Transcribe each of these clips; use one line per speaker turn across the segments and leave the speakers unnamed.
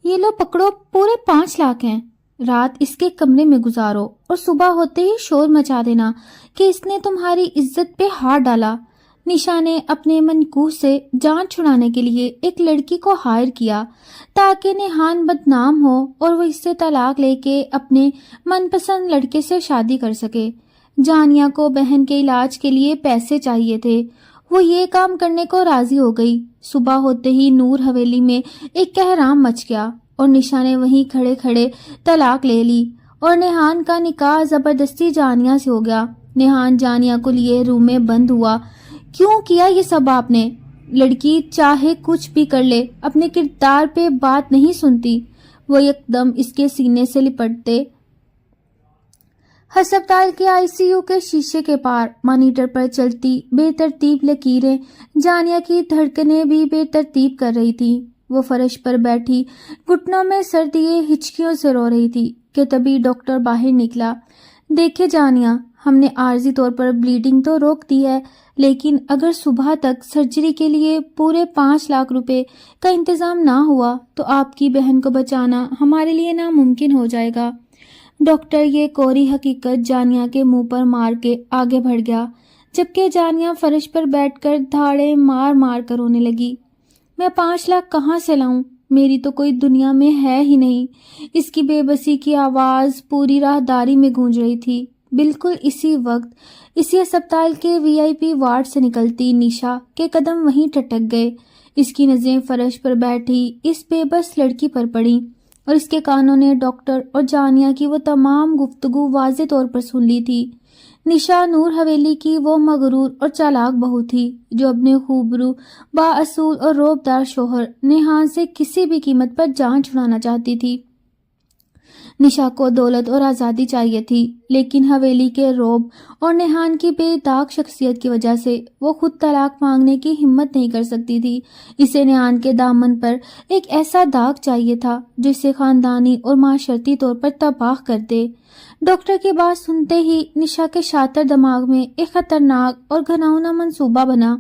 یہ لو پکڑو، پورے 5 لاکھ ہیں۔ رات اس کے کمرے میں گزارو اور صبح ہوتے ہی شور مچا دینا کہ اس نے تمہاری عزت پہ ہاتھ ڈالا۔ نشا نے اپنے منکوح سے جان چھڑانے کے لیے ایک لڑکی کو ہائر کیا تاکہ نیہان بدنام ہو اور وہ اس سے طلاق لے کے اپنے من پسند لڑکے سے شادی کر سکے۔ جانیہ کو بہن کے علاج کے لیے پیسے چاہیے تھے، وہ یہ کام کرنے کو راضی ہو گئی۔ صبح ہوتے ہی نور حویلی میں ایک کہرام مچ گیا اور نشا نے وہیں کھڑے کھڑے طلاق لے لی اور نیہان کا نکاح زبردستی جانیہ سے ہو گیا۔ نیہان جانیہ کو لیے روم میں بند ہوا۔ کیوں کیا یہ سب آپ نے؟ لڑکی چاہے کچھ بھی کر لے، اپنے کردار پہ بات نہیں سنتی۔ وہ یکدم اس کے سینے سے لپٹتے۔ ہسپتال کے ICU کے شیشے کے پار مانیٹر پر چلتی بے ترتیب لکیریں جانیہ کی دھڑکنیں بھی بے ترتیب کر رہی تھی۔ وہ فرش پر بیٹھی گھٹنوں میں سر دیے ہچکیوں سے رو رہی تھی کہ تبھی ڈاکٹر باہر نکلا۔ دیکھے جانیہ، ہم نے عارضی طور پر بلیڈنگ تو روک دی ہے، لیکن اگر صبح تک سرجری کے لیے پورے 5 لاکھ روپے کا انتظام نہ ہوا تو آپ کی بہن کو بچانا ہمارے لیے ناممکن ہو جائے گا۔ ڈاکٹر یہ کوری حقیقت جانیہ کے منہ پر مار کے آگے بڑھ گیا، جبکہ جانیہ فرش پر بیٹھ کر دھاڑے مار مار کر رونے لگی۔ میں 5 لاکھ کہاں سے لاؤں؟ میری تو کوئی دنیا میں ہے ہی نہیں۔ اس کی بے بسی کی آواز پوری راہداری میں گونج رہی تھی۔ بالکل اسی وقت اسی ہسپتال کے VIP وارڈ سے نکلتی نشا کے قدم وہیں ٹھٹک گئے۔ اس کی نظریں فرش پر بیٹھی اس بے بس لڑکی پر پڑیں اور اس کے کانوں نے ڈاکٹر اور جانیہ کی وہ تمام گفتگو واضح طور پر سن لی تھی۔ نشا نور حویلی کی وہ مغرور اور چالاک بہو تھی جو اپنے خوبرو، بااصول اور روبدار شوہر نیہان سے کسی بھی قیمت پر جان چھڑانا چاہتی تھی۔ نشا کو دولت اور آزادی چاہیے تھی، لیکن حویلی کے روب اور نیہان کی بے داغ شخصیت کی وجہ سے وہ خود طلاق مانگنے کی ہمت نہیں کر سکتی تھی۔ اسے نیہان کے دامن پر ایک ایسا داغ چاہیے تھا جو اسے خاندانی اور معاشرتی طور پر تباہ کر دے۔ ڈاکٹر کی بات سنتے ہی نشا کے شاطر دماغ میں ایک خطرناک اور گھناؤنا منصوبہ بنا۔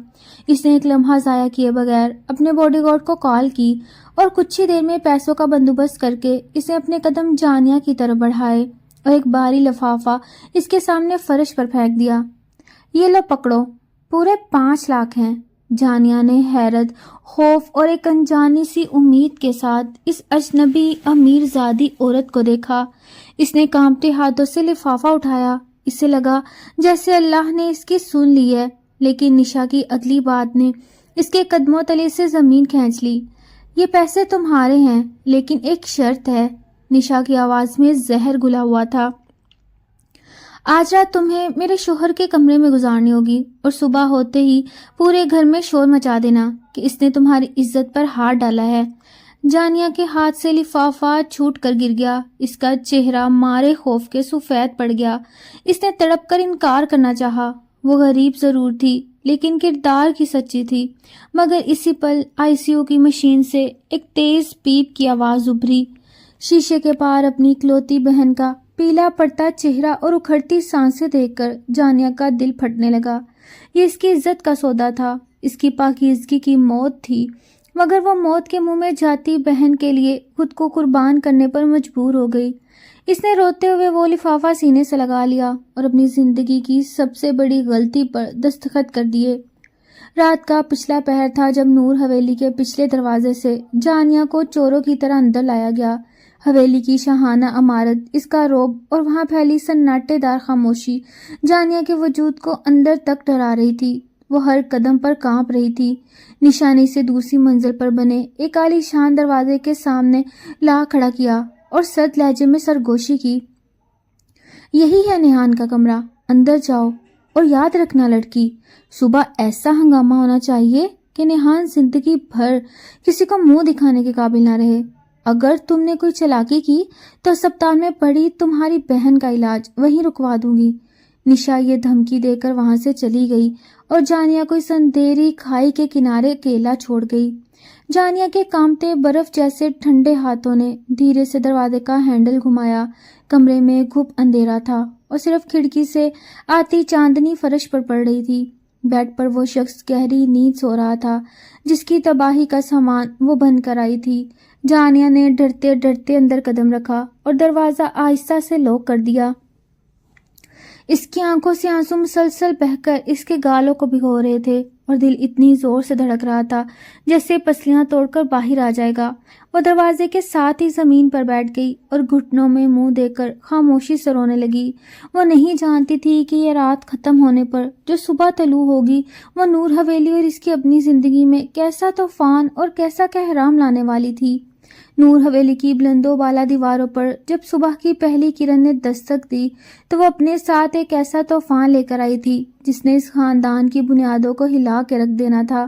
اس نے ایک لمحہ ضائع کیے بغیر اپنے باڈی گارڈ کو کال کی اور کچھ ہی دیر میں پیسوں کا بندوبست کر کے اسے اپنے قدم جانیہ کی طرف بڑھائے اور ایک بھاری لفافہ اس کے سامنے فرش پر پھینک دیا۔ یہ لو پکڑو، پورے 5 لاکھ ہیں۔ جانیہ نے حیرت، خوف اور ایک انجانی سی امید کے ساتھ اس اجنبی امیر زادی عورت کو دیکھا۔ اس نے کانپتے ہاتھوں سے لفافہ اٹھایا۔ اسے لگا جیسے اللہ نے اس کی سن لی ہے، لیکن نشا کی اگلی بات نے اس کے قدموں تلے سے زمین کھینچ لی۔ یہ پیسے تمہارے ہیں، لیکن ایک شرط ہے۔ نشا کی آواز میں زہر گھلا ہوا تھا۔ آج رات تمہیں میرے شوہر کے کمرے میں گزارنی ہوگی اور صبح ہوتے ہی پورے گھر میں شور مچا دینا کہ اس نے تمہاری عزت پر ہاتھ ڈالا ہے۔ جانیہ کے ہاتھ سے لفافہ چھوٹ کر گر گیا۔ اس کا چہرہ مارے خوف کے سفید پڑ گیا۔ اس نے تڑپ کر انکار کرنا چاہا۔ وہ غریب ضرور تھی، لیکن کردار کی سچی تھی۔ مگر اسی پل ICU کی مشین سے ایک تیز پیپ کی آواز ابھری۔ شیشے کے پار اپنی اکلوتی بہن کا پیلا پڑتا چہرہ اور اکھڑتی سانسیں دیکھ کر جانیہ کا دل پھٹنے لگا۔ یہ اس کی عزت کا سودا تھا، اس کی پاکیزگی کی موت تھی، مگر وہ موت کے منہ میں جاتی بہن کے لیے خود کو قربان کرنے پر مجبور ہو گئی۔ اس نے روتے ہوئے وہ لفافہ سینے سے لگا لیا اور اپنی زندگی کی سب سے بڑی غلطی پر دستخط کر دیے۔ رات کا پچھلا پہر تھا جب نور حویلی کے پچھلے دروازے سے جانیہ کو چوروں کی طرح اندر لایا گیا۔ حویلی کی شاہانہ عمارت، اس کا رعب اور وہاں پھیلی سناٹے دار خاموشی جانیہ کے وجود کو اندر تک ڈرا رہی تھی۔ وہ ہر قدم پر کانپ رہی تھی۔ نشانی سے دوسری منزل پر بنے ایک عالی شان دروازے کے سامنے لا کھڑا کیا اور سرد لہجے میں سرگوشی کی۔ یہی ہے نیہان کا کمرہ، اندر جاؤ اور یاد رکھنا لڑکی، صبح ایسا ہنگامہ ہونا چاہیے کہ نیہان زندگی بھر کسی کو منہ دکھانے کے قابل نہ رہے۔ اگر تم نے کوئی چالاکی کی تو اسپتال میں پڑی تمہاری بہن کا علاج وہیں رکوا دوں گی۔ نشا یہ دھمکی دے کر وہاں سے چلی گئی اور جانیہ کو اس اندھیری کھائی کے کنارے اکیلا چھوڑ گئی۔ جانیہ کے کانپتے برف جیسے ٹھنڈے ہاتھوں نے دھیرے سے دروازے کا ہینڈل گھمایا۔ کمرے میں گھپ اندھیرا تھا اور صرف کھڑکی سے آتی چاندنی فرش پر پڑ رہی تھی۔ بیڈ پر وہ شخص گہری نیند سو رہا تھا جس کی تباہی کا سامان وہ بن کر آئی تھی۔ جانیہ نے ڈرتے ڈرتے اندر قدم رکھا اور دروازہ آہستہ سے لاک کر دیا۔ اس کی آنکھوں سے آنسو مسلسل بہہ کر اس کے گالوں کو بھگو رہے تھے اور دل اتنی زور سے دھڑک رہا تھا جیسے پسلیاں توڑ کر باہر آ جائے گا۔ وہ دروازے کے ساتھ ہی زمین پر بیٹھ گئی اور گھٹنوں میں منہ دے کر خاموشی سے رونے لگی۔ وہ نہیں جانتی تھی کہ یہ رات ختم ہونے پر جو صبح طلوع ہوگی وہ نور حویلی اور اس کی اپنی زندگی میں کیسا طوفان اور کیسا کہرام لانے والی تھی۔ نور حویلی کی بلند و بالا دیواروں پر جب صبح کی پہلی کرن نے دستک دی تو وہ اپنے ساتھ ایک ایسا طوفان لے کر آئی تھی جس نے اس خاندان کی بنیادوں کو ہلا کے رکھ دینا تھا۔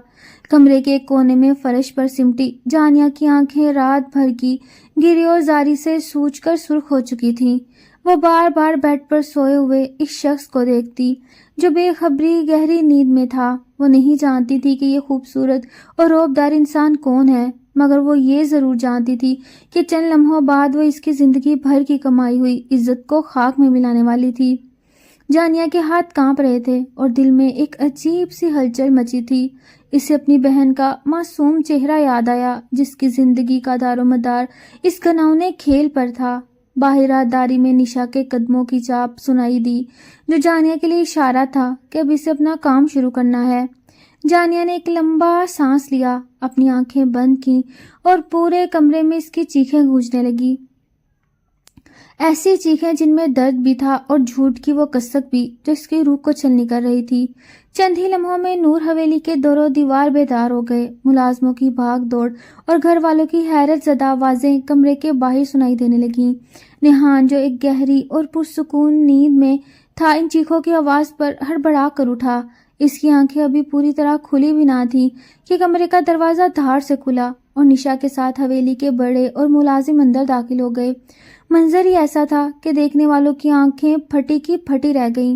کمرے کے ایک کونے میں فرش پر سمٹی جانیہ کی آنکھیں رات بھر کی گری اور زاری سے سوج کر سرخ ہو چکی تھیں۔ وہ بار بار بیڈ پر سوئے ہوئے اس شخص کو دیکھتی جو بے خبری گہری نیند میں تھا۔ وہ نہیں جانتی تھی کہ یہ خوبصورت اور رعبدار انسان کون ہے، مگر وہ یہ ضرور جانتی تھی کہ چند لمحوں بعد وہ اس کی زندگی بھر کی کمائی ہوئی عزت کو خاک میں ملانے والی تھی۔ جانیہ کے ہاتھ کانپ رہے تھے اور دل میں ایک عجیب سی ہلچل مچی تھی۔ اسے اپنی بہن کا معصوم چہرہ یاد آیا جس کی زندگی کا دار و مدار اس گھناؤنے کھیل پر تھا۔ باہر راہداری میں نشا کے قدموں کی چاپ سنائی دی جو جانیہ کے لیے اشارہ تھا کہ اب اسے اپنا کام شروع کرنا ہے۔ جانیہ نے ایک لمبا سانس لیا، اپنی آنکھیں بند کیں اور پورے کمرے میں اس کی چیخیں گونجنے لگی، ایسی چیخیں جن میں درد بھی تھا اور جھوٹ کی وہ کسک بھی جو اس کی روح کو چھلنی کر رہی تھی۔ چند ہی لمحوں میں نور حویلی کے دور و دیوار بیدار ہو گئے۔ ملازموں کی بھاگ دوڑ اور گھر والوں کی حیرت زدہ آوازیں کمرے کے باہر سنائی دینے لگیں۔ نیہان جو ایک گہری اور پرسکون نیند میں تھا ان چیخوں کی آواز پر ہڑبڑا کر اٹھا۔ اس کی آنکھیں ابھی پوری طرح کھلی بھی نہ تھیں کہ کمرے کا دروازہ دھاڑ سے کھلا اور نشا کے ساتھ حویلی کے بڑے اور ملازم اندر داخل ہو گئے۔ منظر ہی ایسا تھا کہ دیکھنے والوں کی آنکھیں پھٹی کی پھٹی رہ گئیں۔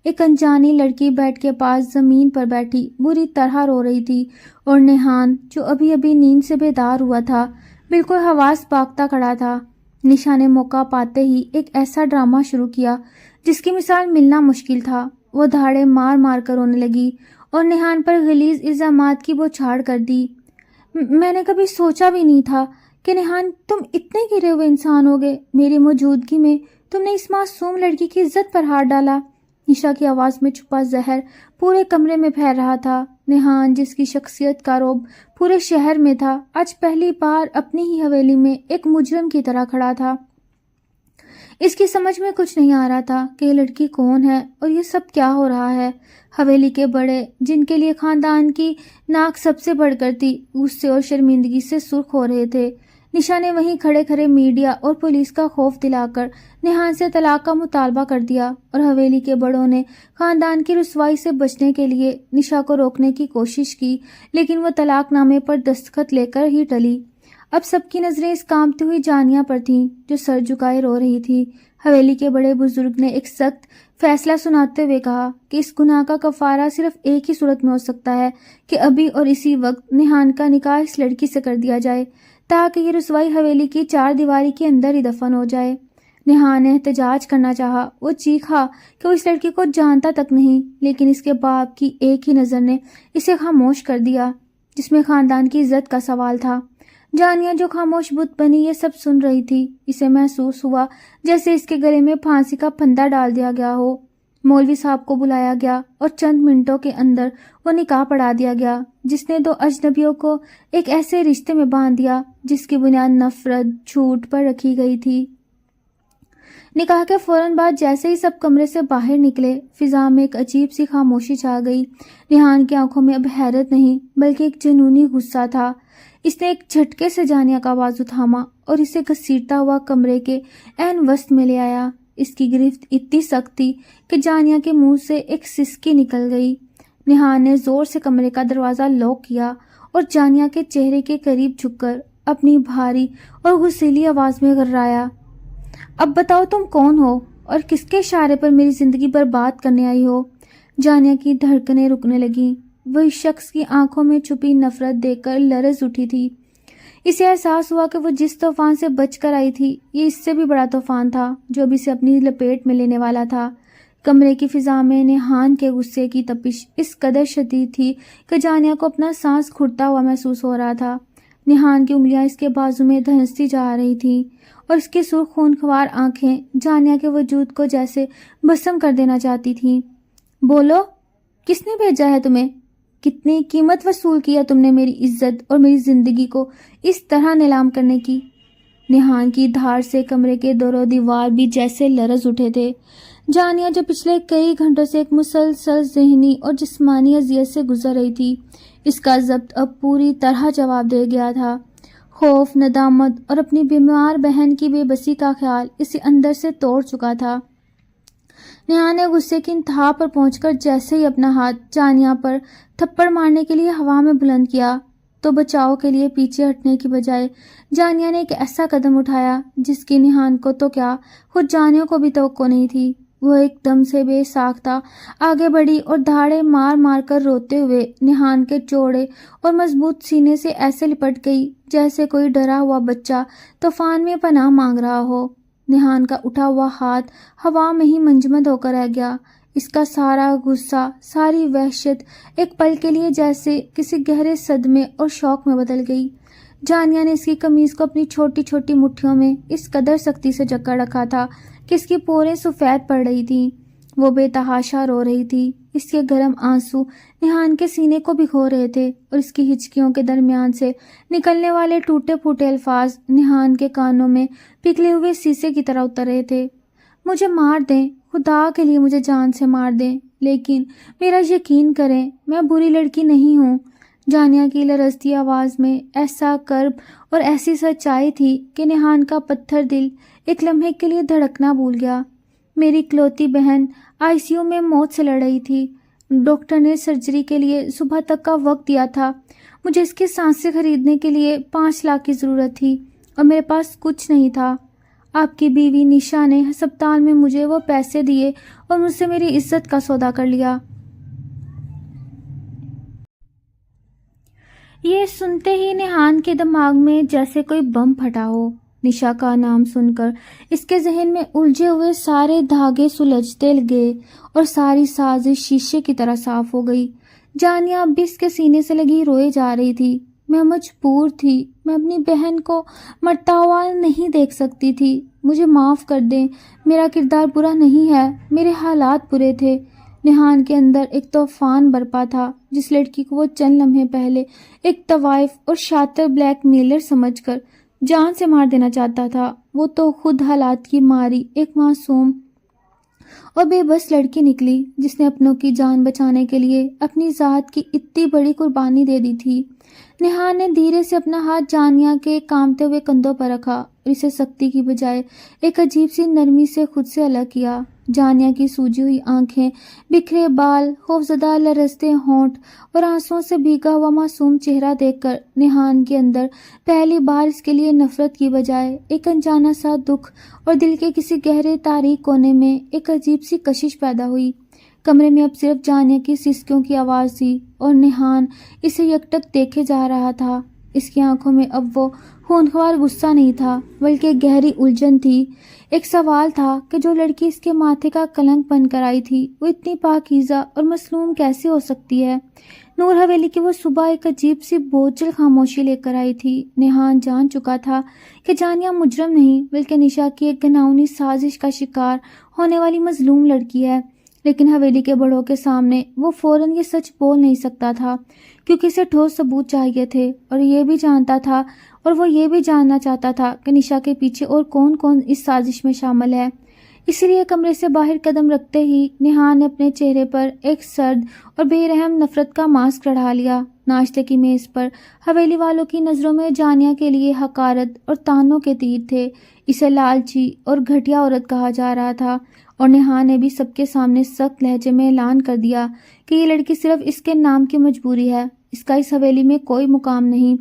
ایک انجانی لڑکی بیڈ کے پاس زمین پر بیٹھی بری طرح رو رہی تھی اور نیہان جو ابھی ابھی نیند سے بیدار ہوا تھا بالکل حواس باختہ کھڑا تھا۔ نشا نے موقع پاتے ہی ایک ایسا ڈرامہ شروع کیا جس کی مثال ملنا مشکل تھا۔ وہ دھاڑے مار مار کر رونے لگی اور نیہان پر غلیظ الزامات کی بوچھاڑ کر دی۔ میں نے کبھی سوچا بھی نہیں تھا کہ نیہان تم اتنے گرے ہوئے انسان ہوگے۔ میری موجودگی میں تم نے اس معصوم لڑکی کی عزت پر ہاتھ ڈالا۔ نشا کی آواز میں چھپا زہر پورے کمرے میں پھیل رہا تھا۔ نیہان جس کی شخصیت کا رعب پورے شہر میں تھا آج پہلی بار اپنی ہی حویلی میں ایک مجرم کی طرح کھڑا تھا۔ اس کی سمجھ میں کچھ نہیں آ رہا تھا کہ یہ لڑکی کون ہے اور یہ سب کیا ہو رہا ہے۔ حویلی کے بڑے جن کے لیے خاندان کی ناک سب سے بڑھ کر تھی غصے اور شرمندگی سے سرخ ہو رہے تھے۔ نشا نے وہیں کھڑے کھڑے میڈیا اور پولیس کا خوف دلا کر نیہان سے طلاق کا مطالبہ کر دیا اور حویلی کے بڑوں نے خاندان کی رسوائی سے بچنے کے لیے نشا کو روکنے کی کوشش کی، لیکن وہ طلاق نامے پر دستخط لے کر ہی ٹلی۔ اب سب کی نظریں اس کانپتی ہوئی جانیہ پر تھیں جو سر جھکائے رو رہی تھی۔ حویلی کے بڑے بزرگ نے ایک سخت فیصلہ سناتے ہوئے کہا کہ اس گناہ کا کفارہ صرف ایک ہی صورت میں ہو سکتا ہے کہ ابھی اور اسی وقت نیہان کا نکاح اس لڑکی سے کر دیا جائے تاکہ یہ رسوائی حویلی کی چار دیواری کے اندر ہی دفن ہو جائے۔ نیہان نے احتجاج کرنا چاہا، وہ چیخا کہ وہ اس لڑکی کو جانتا تک نہیں، لیکن اس کے باپ کی ایک ہی نظر نے اسے خاموش کر دیا جس میں خاندان کی عزت کا سوال تھا۔ جانیہ جو خاموش بت بنی یہ سب سن رہی تھی، اسے محسوس ہوا جیسے اس کے گلے میں پھانسی کا پھندا ڈال دیا گیا ہو۔ مولوی صاحب کو بلایا گیا اور چند منٹوں کے اندر وہ نکاح پڑھا دیا گیا جس نے دو اجنبیوں کو ایک ایسے رشتے میں باندھ دیا جس کی بنیاد نفرت جھوٹ پر رکھی گئی تھی۔ نکاح کے فوراً بعد جیسے ہی سب کمرے سے باہر نکلے فضا میں ایک عجیب سی خاموشی چھا گئی۔ نیہان کی آنکھوں میں اب حیرت نہیں بلکہ ایک جنونی غصہ تھا۔ اس نے ایک جھٹکے سے جانیہ کا بازو تھاما اور اسے گھسیٹتا ہوا کمرے کے عین وسط میں لے آیا۔ اس کی گرفت اتنی سخت تھی کہ جانیہ کے منہ سے ایک سسکی نکل گئی۔ نیہان نے زور سے کمرے کا دروازہ لاک کیا اور جانیہ کے چہرے کے قریب جھک کر اپنی بھاری اور غصیلی آواز میں گھررایا، اب بتاؤ تم کون ہو اور کس کے اشارے پر میری زندگی برباد کرنے آئی ہو؟ جانیہ کی دھڑکنیں رکنے لگیں۔ وہ اس شخص کی آنکھوں میں چھپی نفرت دیکھ کر لرز اٹھی تھی۔ اسے احساس ہوا کہ وہ جس طوفان سے بچ کر آئی تھی یہ اس سے بھی بڑا طوفان تھا جو اب اسے اپنی لپیٹ میں لینے والا تھا۔ کمرے کی فضا میں نیہان کے غصے کی تپش اس قدر شدید تھی کہ جانیہ کو اپنا سانس گھٹتا ہوا محسوس ہو رہا تھا۔ نیہان کی انگلیاں اس کے بازو میں دھنستی جا رہی تھیں اور اس کی سرخ خونخوار آنکھیں جانیہ کے وجود کو جیسے بھسم کر دینا چاہتی تھیں۔ بولو، کس نے بھیجا ہے تمہیں؟ کتنی قیمت وصول کیا تم نے میری عزت اور میری زندگی کو اس طرح نیلام کرنے کی؟ نیہان کی دھار سے کمرے کے دور و دیوار بھی جیسے لرز اٹھے تھے۔ جانیہ جو پچھلے کئی گھنٹوں سے ایک مسلسل ذہنی اور جسمانی اذیت سے گزر رہی تھی، اس کا ضبط اب پوری طرح جواب دے گیا تھا۔ خوف، ندامت اور اپنی بیمار بہن کی بے بسی کا خیال اسے اندر سے توڑ چکا تھا۔ نیہان نے غصے کی انتہا پر پہنچ کر جیسے ہی اپنا ہاتھ جانیہ پر تھپڑ مارنے کے لیے ہوا میں بلند کیا تو بچاؤ کے لیے پیچھے ہٹنے کی بجائے جانیہ نے ایک ایسا قدم اٹھایا جس کی نیہان کو تو کیا خود جانیہ کو بھی توقع نہیں تھی۔ وہ ایک دم سے بے ساختہ آگے بڑھی اور دھاڑے مار مار کر روتے ہوئے نیہان کے چوڑے اور مضبوط سینے سے ایسے لپٹ گئی جیسے کوئی ڈرا ہوا بچہ طوفان میں پناہ مانگ رہا ہو۔ نیہان کا اٹھا ہوا ہاتھ ہوا میں ہی منجمد ہو کر رہ گیا۔ اس کا سارا غصہ، ساری وحشت ایک پل کے لیے جیسے کسی گہرے صدمے اور شوق میں بدل گئی۔ جانیہ نے اس کی قمیض کو اپنی چھوٹی چھوٹی مٹھیوں میں اس قدر سختی سے جکڑ رکھا تھا کہ اس کی پوریں سفید پڑ رہی تھیں۔ وہ بے تحاشا رو رہی تھی۔ اس کے گرم آنسو نیہان کے سینے کو بھگو رہے تھے اور اس کی ہچکیوں کے درمیان سے نکلنے والے ٹوٹے پھوٹے الفاظ نیہان کے کانوں میں پگھلے ہوئے سیسے کی طرح اتر رہے تھے۔ مجھے مار دیں، خدا کے لیے مجھے جان سے مار دیں، لیکن میرا یقین کریں، میں بری لڑکی نہیں ہوں۔ جانیہ کی لرزتی آواز میں ایسا کرب اور ایسی سچائی تھی کہ نیہان کا پتھر دل ایک لمحے کے لیے دھڑکنا بھول گیا۔ میری اکلوتی بہن آئی سی یو میں موت سے لڑ رہی تھی۔ ڈاکٹر نے سرجری کے لیے صبح تک کا وقت دیا تھا۔ مجھے اس کی سانسیں خریدنے کے لیے 5 لاکھ کی ضرورت تھی اور میرے پاس کچھ نہیں تھا۔ آپ کی بیوی نشا نے ہسپتال میں مجھے وہ پیسے دیے اور مجھ سے میری عزت کا سودا کر لیا۔ یہ سنتے ہی نیہان کے دماغ میں جیسے کوئی بم پھٹا ہو۔ نشا کا نام سن کر اس کے ذہن میں الجھے ہوئے سارے دھاگے سلجھتے گئے اور ساری سازش شیشے کی طرح صاف ہو گئی۔ جانیہ اب بھی اس کے سینے سے لگی روئے جا رہی تھی۔ میں مجبور تھی، میں اپنی بہن کو مرتا ہوا نہیں دیکھ سکتی تھی۔ مجھے معاف کر دیں، میرا کردار برا نہیں ہے، میرے حالات برے تھے۔ نیہان کے اندر ایک طوفان برپا تھا۔ جس لڑکی کو وہ چند لمحے پہلے ایک طوائف اور شاطر بلیک میلر سمجھ کر جان سے مار دینا چاہتا تھا، وہ تو خود حالات کی ماری ایک معصوم اور بے بس لڑکی نکلی جس نے اپنوں کی جان بچانے کے لیے اپنی ذات کی اتنی بڑی قربانی دے دی تھی۔ نیہان نے دھیرے سے اپنا ہاتھ جانیہ کے کامتے ہوئے کندھوں پر رکھا اور اسے سختی کی بجائے ایک عجیب سی نرمی سے خود سے الگ کیا۔ جانیہ کی سوجی ہوئی آنکھیں، بکھرے بال، خوفزدہ لرزتے ہونٹ اور آنسوؤں سے بھیگا ہوا معصوم چہرہ دیکھ کر نیہان کے اندر پہلی بار اس کے لیے نفرت کی بجائے ایک انجانا سا دکھ اور دل کے کسی گہرے تاریک کونے میں ایک عجیب سی کشش پیدا ہوئی۔ کمرے میں اب صرف جانیہ کی سسکیوں کی آواز تھی اور نیہان اسے یکٹک دیکھے جا رہا تھا۔ اس کی آنکھوں میں اب وہ خونخوار غصہ نہیں تھا بلکہ گہری الجھن تھی۔ ایک سوال تھا کہ جو لڑکی اس کے ماتھے کا کلنک بن کر آئی تھی وہ اتنی پاکیزہ اور مظلوم کیسے ہو سکتی ہے؟ نور حویلی کی وہ صبح ایک عجیب سی بوجھل خاموشی لے کر آئی تھی۔ نیہان جان چکا تھا کہ جانیہ مجرم نہیں بلکہ نشا کی ایک گھناؤنی سازش کا شکار ہونے والی مظلوم لڑکی ہے، لیکن حویلی کے بڑوں کے سامنے وہ فوراً یہ سچ بول نہیں سکتا تھا کیونکہ اسے ٹھوس ثبوت چاہیے تھے، اور وہ یہ بھی جاننا چاہتا تھا کہ نشا کے پیچھے اور کون کون اس سازش میں شامل ہے۔ اسی لیے کمرے سے باہر قدم رکھتے ہی نیہان نے اپنے چہرے پر ایک سرد اور بے رحم نفرت کا ماسک چڑھا لیا۔ ناشتے کی میز پر حویلی والوں کی نظروں میں جانیہ کے لیے حقارت اور طعنوں کے تیر تھے۔ اسے لالچی اور گھٹیا عورت کہا جا رہا تھا، اور نیہان نے بھی سب کے سامنے سخت لہجے میں اعلان کر دیا کہ یہ لڑکی صرف اس کے نام کی مجبوری ہے، اس کا اس حویلی میں کوئی مقام نہیں۔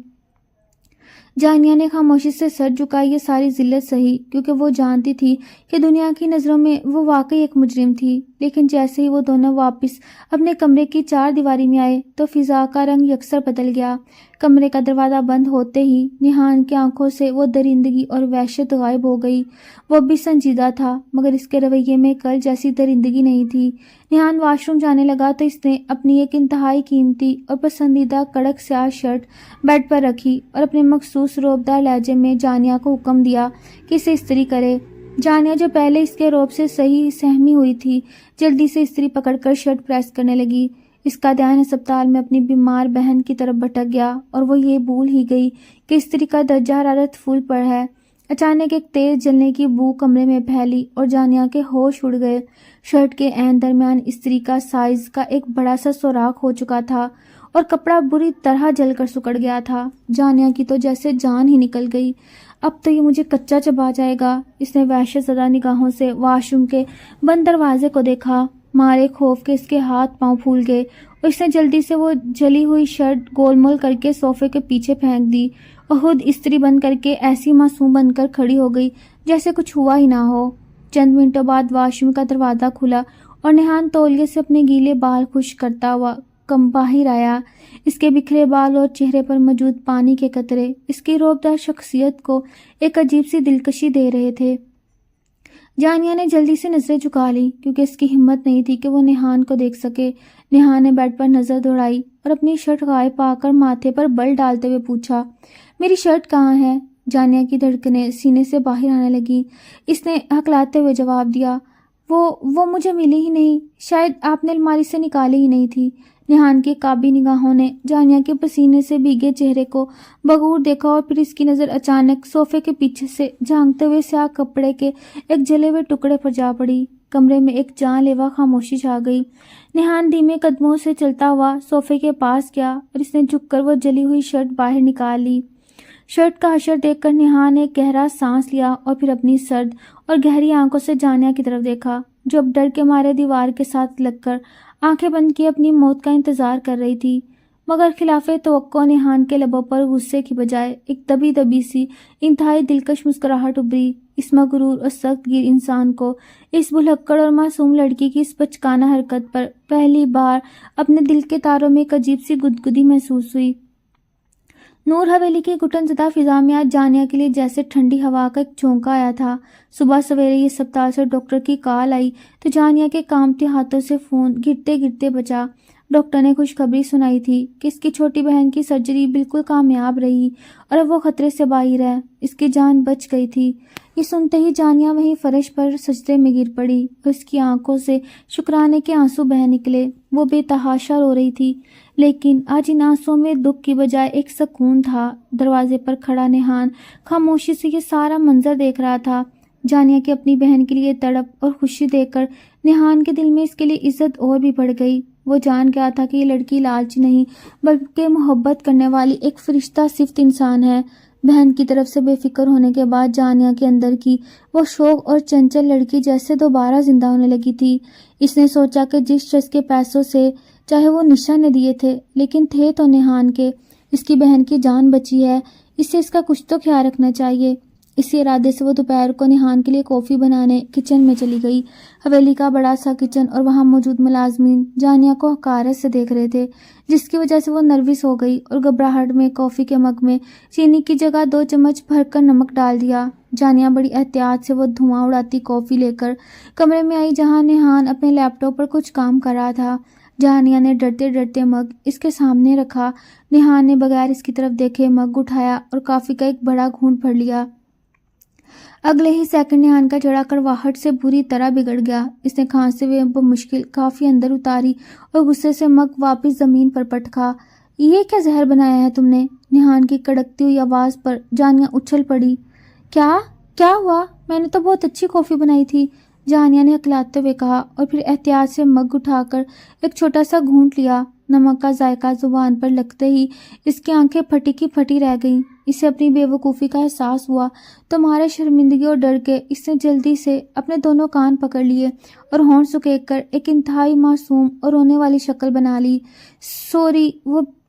جانیہ نے خاموشی سے سر جھکائی یہ ساری ذلت سہی کیونکہ وہ جانتی تھی کہ دنیا کی نظروں میں وہ واقعی ایک مجرم تھی، لیکن جیسے ہی وہ دونوں واپس اپنے کمرے کی چار دیواری میں آئے تو فضا کا رنگ یکسر بدل گیا۔ کمرے کا دروازہ بند ہوتے ہی نیہان کی آنکھوں سے وہ درندگی اور وحشت غائب ہو گئی۔ وہ بھی سنجیدہ تھا مگر اس کے رویے میں کل جیسی درندگی نہیں تھی۔ نیہان واش روم جانے لگا تو اس نے اپنی ایک انتہائی قیمتی اور پسندیدہ کڑک سیاہ شرٹ بیڈ پر رکھی اور اپنے مخصوص روبدار لہجے میں جانیہ کو حکم دیا کہ اسے استری کرے۔ جانیہ جو پہلے اس کے روب سے صحیح سہمی ہوئی تھی جلدی سے استری پکڑ کر شرٹ پریس کرنے لگی۔ اس کا دھیان ہسپتال میں اپنی بیمار بہن کی طرف بھٹک گیا اور وہ یہ بھول ہی گئی کہ استری کا درجہ حرارت فل پر ہے۔ اچانک ایک تیز جلنے کی بو کمرے میں پھیلی اور جانیہ کے ہوش اڑ گئے۔ شرٹ کے عین درمیان استری کا سائز کا ایک بڑا سا سوراخ ہو چکا تھا اور کپڑا بری طرح جل کر سکڑ گیا تھا۔ جانیہ کی تو جیسے جان ہی نکل گئی۔ اب تو یہ مجھے کچا چبا جائے گا۔ اس نے وحشت زدہ نگاہوں سے واش روم کے بند دروازے کو دیکھا۔ مارے خوف کے اس کے ہاتھ پاؤں پھول گئے اور اس نے جلدی سے وہ جلی ہوئی شرٹ گول مول کر کے صوفے کے پیچھے پھینک دی اور خود استری بند کر کے ایسی معصوم بن کر کھڑی ہو گئی جیسے کچھ ہوا ہی نہ ہو۔ چند منٹوں بعد واش روم کا دروازہ کھلا اور نیہان تولیے سے اپنے گیلے بال خشک کرتا ہوا باہر آیا۔ اس کے بکھرے بال اور چہرے پر موجود پانی کے قطرے اس کی روبدار شخصیت کو ایک عجیب سی دلکشی دے رہے تھے۔ جانیہ نے جلدی سے نظریں جھکا لی کیونکہ اس کی ہمت نہیں تھی کہ وہ نیہان کو دیکھ سکے۔ نیہان نے بیڈ پر نظر دوڑائی اور اپنی شرٹ غائب پا کر ماتھے پر بل ڈالتے ہوئے پوچھا، میری شرٹ کہاں ہے؟ جانیہ کی دھڑکنیں سینے سے باہر آنے لگیں۔ اس نے ہکلاتے ہوئے جواب دیا، وہ مجھے ملی ہی نہیں، شاید آپ نے الماری سے نکالی ہی نہیں تھی۔ نیہان کی کابی نگاہوں نے جانیہ کے پسینے سے بھیگے چہرے کو بغور دیکھا اور پھر اس کی نظر اچانک صوفے کے پیچھے سے جھانکتے ہوئے سیاہ کپڑے کے ایک جلے ہوئے ٹکڑے پر جا پڑی۔ کمرے میں ایک جان لیوا خاموشی چھا گئی۔ نیہان دھیمے قدموں سے چلتا ہوا صوفے کے پاس گیا اور اس نے جھک کر وہ جلی ہوئی شرٹ باہر نکال لی۔ شرٹ کا حشر دیکھ کر نیہان نے گہرا سانس لیا اور پھر اپنی سرد اور گہری آنکھوں سے جانیہ کی طرف دیکھا جو اب ڈر کے مارے دیوار کے ساتھ لگ کر آنکھیں بند کیے اپنی موت کا انتظار کر رہی تھی۔ مگر خلاف توقع نیہان کے لبوں پر غصے کی بجائے ایک دبی دبی سی انتہائی دلکش مسکراہٹ ابھری۔ اس مغرور اور سخت گیر انسان کو اس بھلکڑ اور معصوم لڑکی کی اس بچکانہ حرکت پر پہلی بار اپنے دل کے تاروں میں ایک عجیب سی گدگدی محسوس ہوئی۔ نور حویلی کی گھٹن زدہ فضا میں آج جانیہ کے لیے جیسے ٹھنڈی ہوا کا ایک جھونکا آیا تھا۔ صبح سویرے یہ ہسپتال سے ڈاکٹر کی کال آئی تو جانیہ کے کانپتے ہاتھوں سے فون گرتے گرتے بچا۔ ڈاکٹر نے خوشخبری سنائی تھی کہ اس کی چھوٹی بہن کی سرجری بالکل کامیاب رہی اور اب وہ خطرے سے باہر ہے، اس کی جان بچ گئی تھی۔ یہ سنتے ہی جانیہ وہیں فرش پر سجدے میں گر پڑی اور اس کی آنکھوں سے شکرانے کے آنسو بہہ نکلے۔ وہ بے تحاشا رو رہی تھی لیکن آج ان آنسوؤں میں دکھ کی بجائے ایک سکون تھا۔ دروازے پر کھڑا نیہان خاموشی سے یہ سارا منظر دیکھ رہا تھا۔ جانیہ کی اپنی بہن کے لیے تڑپ اور خوشی دیکھ کر نیہان کے دل میں اس کے لیے عزت اور بھی بڑھ گئی۔ وہ جان گیا تھا کہ یہ لڑکی لالچی نہیں بلکہ محبت کرنے والی ایک فرشتہ صفت انسان ہے۔ بہن کی طرف سے بے فکر ہونے کے بعد جانیہ کے اندر کی وہ شوق اور چنچل لڑکی جیسے دوبارہ زندہ ہونے لگی تھی۔ اس نے سوچا کہ جس شخص کے پیسوں سے چاہے وہ نشا نے دیے تھے لیکن تھے تو نیہان کے، اس کی بہن کی جان بچی ہے، اس سے اس کا کچھ تو خیال رکھنا چاہیے۔ اسی ارادے سے وہ دوپہر کو نیہان کے لیے کافی بنانے کچن میں چلی گئی۔ حویلی کا بڑا سا کچن اور وہاں موجود ملازمین جانیہ کو حقارت سے دیکھ رہے تھے جس کی وجہ سے وہ نروس ہو گئی اور گھبراہٹ میں کافی کے مگ میں چینی کی جگہ 2 چمچ بھر کر نمک ڈال دیا۔ جانیہ بڑی احتیاط سے وہ دھواں اڑاتی کافی لے کر کمرے میں آئی جہاں نیہان اپنے لیپ ٹاپ پر کچھ کام کر رہا تھا۔ جانیہ نے ڈرتے ڈرتے مگ اس کے سامنے رکھا۔ نیہان نے بغیر اس کی طرف دیکھے مگ اٹھایا اور کافی کا ایک بڑا گھونٹ بھر لیا۔ اگلے ہی سیکنڈ نیہان کا چڑھا کڑواہٹ سے بری طرح بگڑ گیا۔ اس نے کھانستے ہوئے بمشکل کافی اندر اتاری اور غصے سے مگ واپس زمین پر پٹکا۔ یہ کیا زہر بنایا ہے تم نے؟ نیہان کی کڑکتی ہوئی آواز پر جانیہ اچھل پڑی۔ کیا ہوا؟ میں نے تو بہت اچھی کافی بنائی تھی، جانیہ نے ہکلاتے ہوئے کہا اور پھر احتیاط سے مگ اٹھا کر ایک چھوٹا سا گھونٹ لیا۔ نمک کا ذائقہ زبان پر لگتے ہی اس کی آنکھیں پھٹی کی پھٹی رہ گئیں۔ اسے اپنی بے وقوفی کا احساس ہوا۔ تمہارے شرمندگی اور ڈر کے اس نے جلدی سے اپنے دونوں کان پکڑ لیے اور ہونٹ سکیک کر ایک انتہائی معصوم اور رونے والی شکل بنا لی۔ سوری، وہ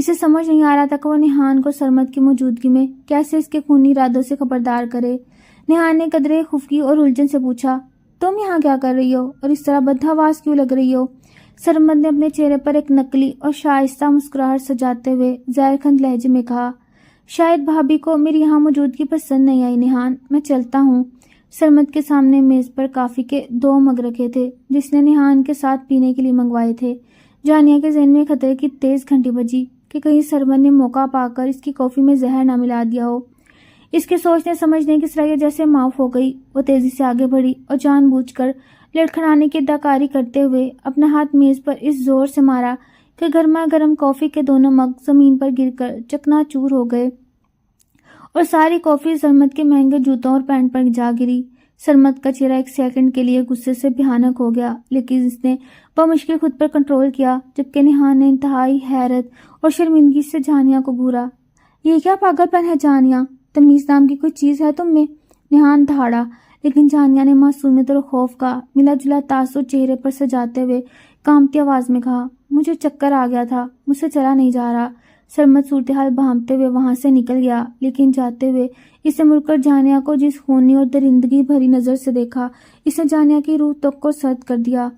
اسے سمجھ نہیں آ رہا تھا کہ وہ نیہان کو سرمد کی موجودگی میں کیسے اس کے خونی ارادوں سے خبردار کرے۔ نیہان نے قدرے خفگی اور الجھن سے پوچھا، تم یہاں کیا کر رہی ہو اور اس طرح بدحواس کیوں لگ رہی ہو؟ سرمد نے اپنے چہرے پر ایک نقلی اور شائستہ مسکراہٹ سجاتے ہوئے زہرخند لہجے میں کہا، شاید بھابھی کو میری یہاں موجودگی پسند نہیں آئی نیہان، میں چلتا ہوں۔ سرمد کے سامنے میز پر کافی کے 2 مگ رکھے تھے جس نے نیہان کے ساتھ پینے کے لیے منگوائے تھے۔ جانیہ کے ذہن میں خطرے کی تیز گھنٹی بجی کہ کہیں سرمد نے موقع پا کر اس کی کافی میں زہر نہ ملا دیا ہو۔ اس کے سوچنے سمجھنے کی صلاحیت جیسے معاف ہو گئی۔ وہ تیزی سے آگے بڑھی اور جان بوجھ کر لڑکھڑانے کی اداکاری کرتے ہوئے اپنا ہاتھ میز پر اس زور سے مارا کہ گرما گرم کافی کے دونوں مگ زمین پر گر کر چکنا چور ہو گئے اور ساری کافی سرمد کے مہنگے جوتوں اور پینٹ پر جا گری۔ سرمد کا چہرہ ایک سیکنڈ کے لیے غصے سے بھیانک ہو گیا، لیکن اس نے بمشکل خود پر کنٹرول کیا، جبکہ نیہان نے انتہائی حیرت اور شرمندگی سے جانیہ کو گھورا۔ یہ کیا پاگل پن ہے جانیہ؟ تمیز نام کی کوئی چیز ہے تم میں؟ نیہان دہاڑا، لیکن جانیہ نے معصومیت اور خوف کا ملا جلا تاثر چہرے پر سجاتے ہوئے کانپتی آواز میں کہا، مجھے چکر آ گیا تھا، مجھ سے چلا نہیں جا رہا۔ سرمد صورتحال بھانپتے ہوئے وہاں سے نکل گیا، لیکن جاتے ہوئے اسے مڑ کر جانیہ کو جس خونی اور درندگی بھری نظر سے دیکھا، اس نے جانیہ کی روح تک کو سرد کر دیا۔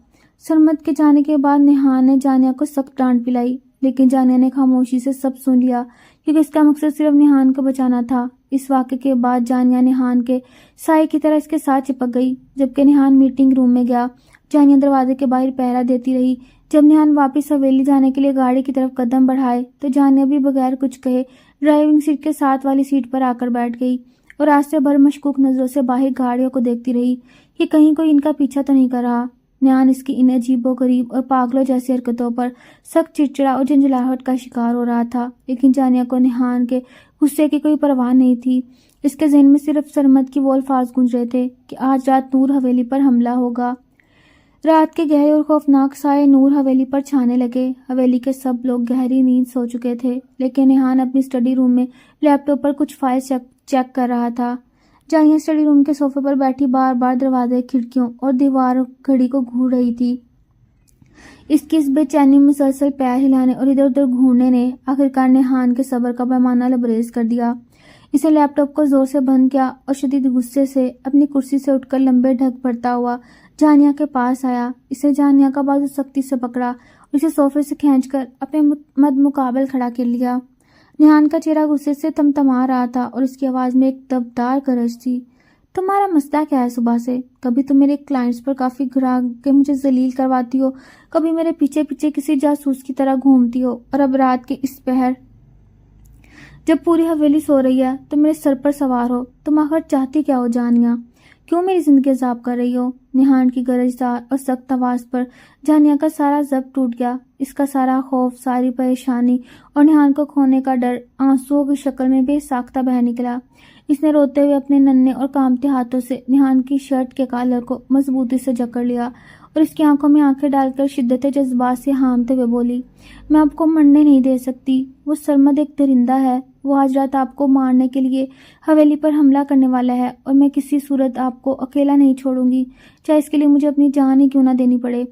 سرمد کے جانے کے بعد نیہان نے جانیہ کو سخت ڈانٹ پلائی، لیکن جانیہ نے خاموشی سے سب سن لیا کیونکہ اس کا مقصد صرف نیہان کو بچانا تھا۔ اس واقعے کے بعد جانیہ نیہان کے سائے کی طرح اس کے ساتھ چپک گئی۔ جبکہ نیہان میٹنگ روم میں گیا، جانیہ دروازے کے باہر پہرا دیتی رہی۔ جب نیہان واپس حویلی جانے کے لیے گاڑی کی طرف قدم بڑھائے تو جانیہ بھی بغیر کچھ کہے ڈرائیونگ سیٹ کے ساتھ والی سیٹ پر آ کر بیٹھ گئی اور راستے بھر مشکوک نظروں سے باہر گاڑیوں کو دیکھتی رہی کہ کہیں کوئی ان کا پیچھا تو نہیں کر رہا۔ نیہان اس کی ان عجیب و غریب اور پاگلوں جیسی حرکتوں پر سخت چڑچڑا اور جھنجھلاہٹ کا شکار ہو رہا تھا، لیکن جانیہ کو نیہان کے غصے کی کوئی پرواہ نہیں تھی۔ اس کے ذہن میں صرف سرمد کی وہ الفاظ گونج رہے تھے کہ آج رات نور حویلی پر حملہ ہوگا۔ رات کے گہرے اور خوفناک سائے نور حویلی پر چھانے لگے۔ حویلی کے سب لوگ گہری نیند سو چکے تھے، لیکن نیہان اپنی اسٹڈی روم میں لیپ ٹاپ پر کچھ فائلز چیک کر رہا تھا۔ جانیہ اسٹڈی روم کے صوفے پر بیٹھی بار بار دروازے، کھڑکیوں اور دیوار گھڑی کو گھور رہی تھی۔ اس کی اس بے چینی، مسلسل پیر ہلانے اور ادھر ادھر گھورنے نے آخرکار نیہان کے صبر کا پیمانہ لبریز کر دیا۔ اسے لیپ ٹاپ کو زور سے بند کیا اور شدید غصے سے اپنی کرسی سے اٹھ کر لمبے ڈھک بھرتا ہوا جانیہ کے پاس آیا۔ اسے جانیہ کا بازو سختی سے پکڑا اور اسے صوفے سے کھینچ کر اپنے مد مقابل کھڑا کر لیا۔ نیہان کا چہرہ غصے سے تمتما رہا تھا اور اس کی آواز میں ایک دبدار گرج تھی۔ تمہارا مسئلہ کیا ہے صبح سے؟ کبھی تم میرے کلائنٹس پر کافی گھرا کے مجھے ذلیل کرواتی ہو، کبھی میرے پیچھے پیچھے کسی جاسوس کی طرح گھومتی ہو، اور اب رات کے اس پہر جب پوری حویلی سو رہی ہے تو میرے سر پر سوار ہو۔ تم آخر چاہتی کیا ہو جانیہ؟ کیوں میری زندگی عذاب کر رہی ہو؟ نیہان کی گرجدار اور سخت آواز پر جانیہ کا سارا ضبط ٹوٹ گیا۔ اس کا سارا خوف، ساری پریشانی اور نیہان کو کھونے کا ڈر آنسوؤں کی شکل میں بے ساختہ بہہ نکلا۔ اس نے روتے ہوئے اپنے ننھے اور کانپتے ہاتھوں سے نیہان کی شرٹ کے کالر کو مضبوطی سے جکڑ لیا اور اس کی آنکھوں میں آنکھیں ڈال کر شدت جذبات سے ہامتے ہوئے بولی، میں آپ کو مرنے نہیں دے سکتی۔ وہ سرمد ایک درندہ ہے، وہ آج رات آپ کو مارنے کے لیے حویلی پر حملہ کرنے والا ہے اور میں کسی صورت آپ کو اکیلا نہیں چھوڑوں گی، چاہے اس کے لیے مجھے اپنی جان ہی کیوں نہ دینی پڑے۔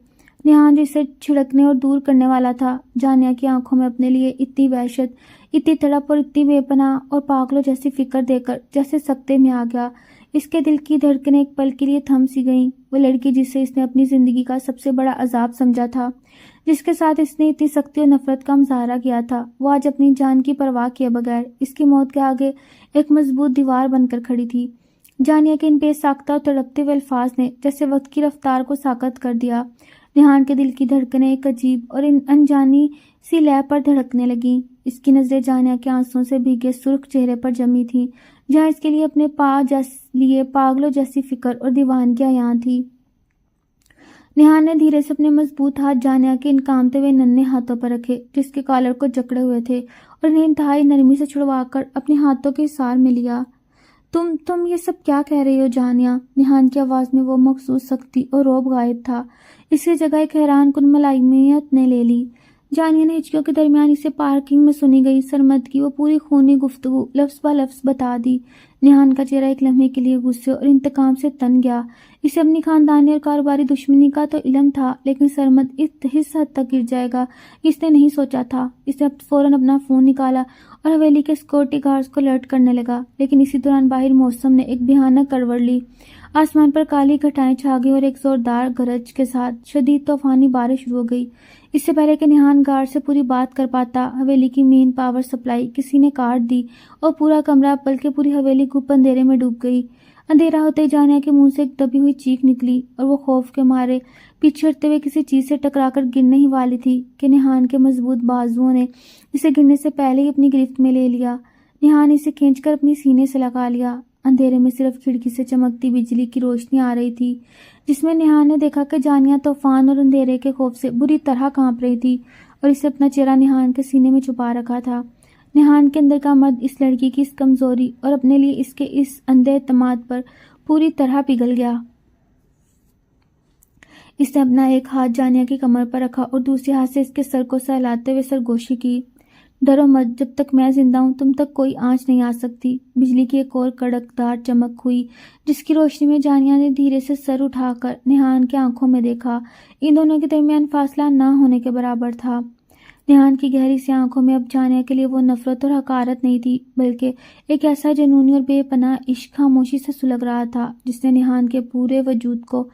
نیہان جو اسے چھڑکنے اور دور کرنے والا تھا، جانیہ کی آنکھوں میں اپنے لیے اتنی وحشت، اتنی تڑپ اور اتنی بے پناہ اور پاگلوں جیسی فکر دے کر جیسے سکتے میں آ گیا۔ اس کے دل کی دھڑکنیں ایک پل کے لیے تھم سی گئیں۔ وہ لڑکی جسے اس نے اپنی زندگی کا سب سے بڑا عذاب سمجھا تھا، جس کے ساتھ اس نے اتنی سختی اور نفرت کا مظاہرہ کیا تھا، وہ آج اپنی جان کی پرواہ کیے بغیر اس کی موت کے آگے ایک مضبوط دیوار بن کر کھڑی تھی۔ جانیہ کے ان بے ساختہ اور تڑپتے ہوئے الفاظ نے جیسے وقت کی رفتار کو ساکت کر دیا۔ نیہان کے دل کی دھڑکنیں ایک عجیب اور انجانی سی لے پر دھڑکنے لگیں۔ اس کی نظریں جانیہ کے آنسوؤں سے بھیگے سرخ چہرے پر جمی تھیں، جہاں اس کے لیے اپنے لیے پاگلوں جیسی فکر اور دیوانگیاں یہاں تھی۔ نیہان نے دھیرے سے اپنے مضبوط ہاتھ جانیہ کے ان کانپتے ہوئے ننھے ہاتھوں پر رکھے جس کے کالر کو جکڑے ہوئے تھے اور انہیں انتہائی نرمی سے چھڑوا کر اپنے ہاتھوں کے اثار میں لیا۔ تم یہ سب کیا کہہ رہی ہو جانیہ؟ نیہان کی آواز میں وہ مخصوص سختی اور روب غائب تھا۔ اس کی جگہ ایک حیران کن ملائمیت نے لے لی۔ جانیہ نے ہچکیوں کے درمیان اسے پارکنگ میں سنی گئی سرمد کی وہ پوری خونی گفتگو لفظ بہ لفظ بتا دی۔ نیہان کا چہرہ ایک لمحے کے لیے غصے اور انتقام سے تن گیا۔ اسے اپنی خاندانی اور کاروباری دشمنی کا تو علم تھا، لیکن سرمد اس حد تک گر جائے گا اس نے نہیں سوچا تھا۔ اس نے فوراً اپنا فون نکالا اور حویلی کے سیکورٹی گارڈز کو الرٹ کرنے لگا، لیکن اسی دوران باہر موسم نے ایک بھیانک کروٹ لی۔ آسمان پر کالی گھٹائیں چھا گئی اور ایک زوردار گرج کے ساتھ شدید طوفانی بارش شروع ہو گئی۔ اس سے پہلے کہ نیہان گارڈ سے پوری بات کر پاتا، حویلی کی مین پاور سپلائی کسی نے کاٹ دی اور پورا کمرہ بلکہ پوری حویلی گپ اندھیرے میں ڈوب گئی۔ اندھیرا ہوتے ہی جانیہ کے منہ سے ایک دبی ہوئی چیخ نکلی اور وہ خوف کے مارے پیچھے ہٹتے ہوئے کسی چیز سے ٹکرا کر گرنے ہی والی تھی کہ نیہان کے مضبوط بازوؤں نے اسے گرنے سے پہلے ہی اپنی گرفت میں لے لیا۔ نیہان نے اسے کھینچ کر اپنی سینے سے لگا لیا۔ اندھیرے میں صرف کھڑکی سے چمکتی بجلی کی روشنی آ رہی تھی، جس میں نیہان نے دیکھا کہ جانیہ طوفان اور اندھیرے کے خوف سے بری طرح کانپ رہی تھی اور اسے اپنا چہرہ نیہان کے سینے میں چھپا رکھا تھا۔ نیہان کے اندر کا مرد اس لڑکی کی اس کمزوری اور اپنے لیے اس کے اس اندھے اعتماد پر پوری طرح پگھل گیا۔ اس نے اپنا ایک ہاتھ جانیہ کی کمر پر رکھا اور دوسرے ہاتھ سے اس کے سر کو سہلاتے ہوئے سرگوشی کی۔ ڈرو مت، جب تک میں زندہ ہوں تم تک کوئی آنچ نہیں آ سکتی۔ بجلی کی ایک اور کڑکدار چمک ہوئی، جس کی روشنی میں جانیہ نے دھیرے سے سر اٹھا کر نیہان کے آنکھوں میں دیکھا۔ ان دونوں کے درمیان فاصلہ نہ ہونے کے برابر تھا۔ نیہان کی گہری سی آنکھوں میں اب جانیہ کے لیے وہ نفرت اور حقارت نہیں تھی، بلکہ ایک ایسا جنونی اور بے پناہ عشق خاموشی سے سلگ رہا تھا جس نے نیہان کے پورے وجود کو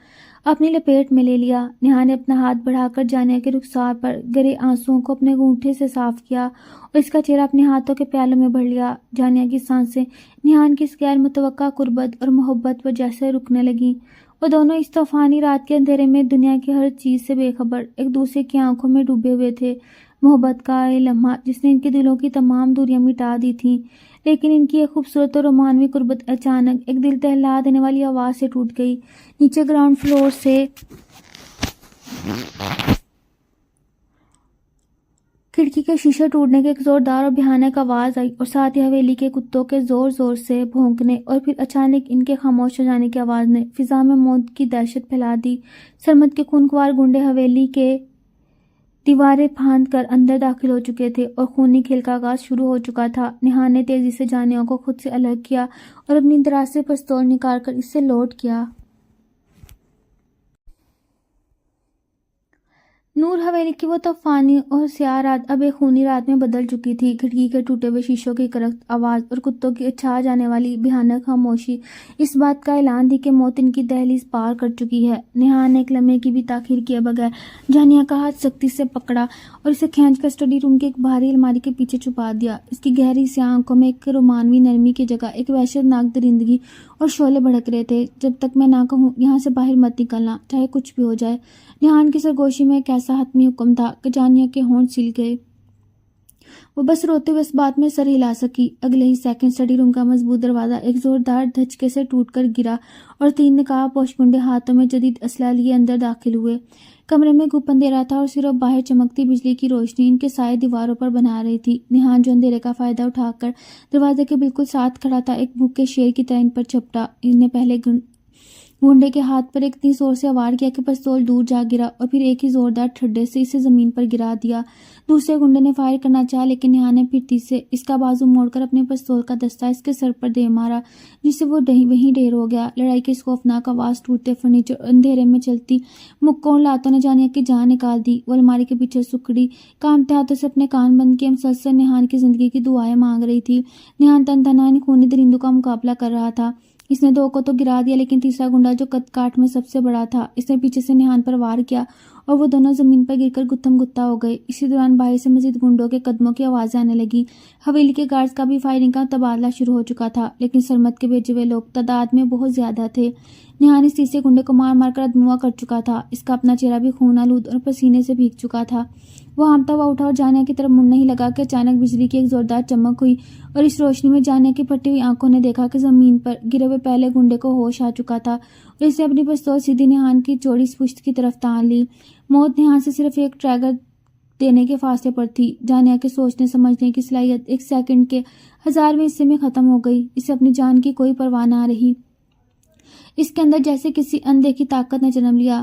اپنی لپیٹ میں لے لیا۔ نیہان نے اپنا ہاتھ بڑھا کر جانیہ کے رخسار پر گرے آنسوؤں کو اپنے گونٹھے سے صاف کیا اور اس کا چہرہ اپنے ہاتھوں کے پیالوں میں بھر لیا۔ جانیہ کی سانسیں نیہان کی اس غیر متوقع قربت اور محبت پر جیسے رکنے لگیں۔ وہ دونوں اس طوفانی رات کے اندھیرے میں دنیا کی ہر چیز سے بے خبر ایک دوسرے کی آنکھوں میں ڈوبے ہوئے تھے۔ محبت کا یہ لمحہ جس نے ان کے دلوں کی تمام دوریاں مٹا دی تھیں، لیکن ان کی ایک خوبصورت اور رومانوی قربت اچانک ایک دل دہلا دینے والی آواز سے ٹوٹ گئی۔ نیچے گراؤنڈ فلور سے کھڑکی کے شیشے ٹوٹنے کی ایک زوردار اور بھیانک آواز آئی اور ساتھ ہی حویلی کے کتوں کے زور زور سے بھونکنے اور پھر اچانک ان کے خاموش ہو جانے کی آواز نے فضا میں موت کی دہشت پھیلا دی۔ سرمد کے خونخوار گنڈے حویلی کے دیواریں پھاند کر اندر داخل ہو چکے تھے اور خونی کھیل کا آغاز شروع ہو چکا تھا۔ نیہان نے تیزی سے جانیہ کو خود سے الگ کیا اور اپنی دراز سے پستول نکال کر اس سے لوڈ کیا۔ نور حویلی کی وہ طوفانی اور سیاہ رات اب ایک خونی رات میں بدل چکی تھی۔ کھڑکی کے ٹوٹے ہوئے شیشوں کی کرخت آواز اور کتوں کی چھا جانے والی بھیانک خاموشی اس بات کا اعلان تھی کہ موت ان کی دہلیز پار کر چکی ہے۔ نیہان نے ایک لمحے کی بھی تاخیر کیے بغیر جانیہ کا ہاتھ سختی سے پکڑا اور اسے کھینچ کر اسٹڈی روم کی ایک بھاری الماری کے پیچھے چھپا دیا۔ اس کی گہری سی آنکھوں میں ایک رومانوی نرمی کی جگہ ایک وحشت ناک درندگی اور شعلے بھڑک رہے تھے۔ جب تک میں نہ کہوں یہاں سے باہر مت نکلنا، چاہے کچھ بھی ہو جائے۔ نیہان کی سرگوشی میں ایک ایسا حتمی حکم تھا کہ جانیہ کے ہونٹ سل گئے۔ وہ بس روتے ہوئے اس بات میں سر ہلا سکی۔ اگلے ہی سیکنڈ اسٹڈی روم کا مضبوط دروازہ ایک زوردار دھچکے سے ٹوٹ کر گرا اور 3 نقاب پوش گنڈے ہاتھوں میں جدید اسلحہ لیے اندر داخل ہوئے۔ کمرے میں گپ اندھیرا تھا اور صرف باہر چمکتی بجلی کی روشنی ان کے سائے دیواروں پر بنا رہی تھی۔ نیہان جو اندھیرے کا فائدہ اٹھا کر دروازے کے بالکل ساتھ کھڑا تھا، ایک بھوکے شیر کی طرح ان پر جھپٹا۔ ان نے پہلے گنڈے کے ہاتھ پر اتنی زور سے وار کیا کہ پستول دور جا گرا اور پھر ایک ہی زوردار ٹھڈے سے اسے زمین پر گرا دیا۔ دوسرے گنڈے نے فائر کرنا چاہا، لیکن نیہان نے پھر سے اس کا بازو موڑ کر اپنے پستول کا دستہ اس کے سر پر دے مارا، جس سے وہ وہیں ڈھیر ہو گیا۔ لڑائی کی اس خوفناک آواز، ٹوٹتے فرنیچر اور اندھیرے میں چلتی مکوں لاتوں نے جانیہ کی جان نکال دی۔ وہ الماری کے پیچھے سکڑی، کانپتے ہاتھوں سے اپنے کان بند کیے مسلسل نیہان کی زندگی کی دعائیں مانگ رہی تھی۔ نیہان تن تنہا ان خونی درندوں کا مقابلہ کر رہا تھا۔ اس نے 2 کو تو گرا دیا، لیکن تیسرا گنڈا جو قد کاٹ میں سب سے بڑا تھا، اس نے پیچھے سے نیہان پر وار کیا اور وہ دونوں زمین پر گر کر گتھم گتا ہو گئے۔ اسی دوران باہر سے مزید گنڈوں کے قدموں کی آوازیں آنے لگیں۔ حویلی کے گارڈز کا بھی فائرنگ کا تبادلہ شروع ہو چکا تھا، لیکن سرمد کے بھیجے ہوئے لوگ تعداد میں بہت زیادہ تھے۔ نیہان اس تیسرے گنڈے کو مار مار کر ادموا کر چکا تھا۔ اس کا اپنا چہرہ بھی خون آلود اور پسینے سے بھیگ چکا تھا۔ وہ ہانپتا ہوا اٹھا اور جانیہ کی طرف مڑنے ہی لگا کہ اچانک بجلی کی ایک زوردار چمک ہوئی اور اس روشنی میں جانیہ کی پھٹی ہوئی آنکھوں نے دیکھا کہ زمین پر گرے ہوئے پہلے گنڈے کو ہوش آ چکا تھا اور اس نے اپنی پستول سیدھی نیہان کی چوڑی پشت کی طرف تان لی۔ موت نیہان سے صرف ایک ٹریگر دینے کے فاصلے پر تھی۔ جانیہ کے سوچنے سمجھنے کی صلاحیت ایک سیکنڈ کے 1000ویں حصے میں ختم ہو گئی۔ اسے اپنی جان کی کوئی پرواہ نہ رہی۔ اس کے اندر جیسے کسی اندھے کی طاقت نے جنم لیا۔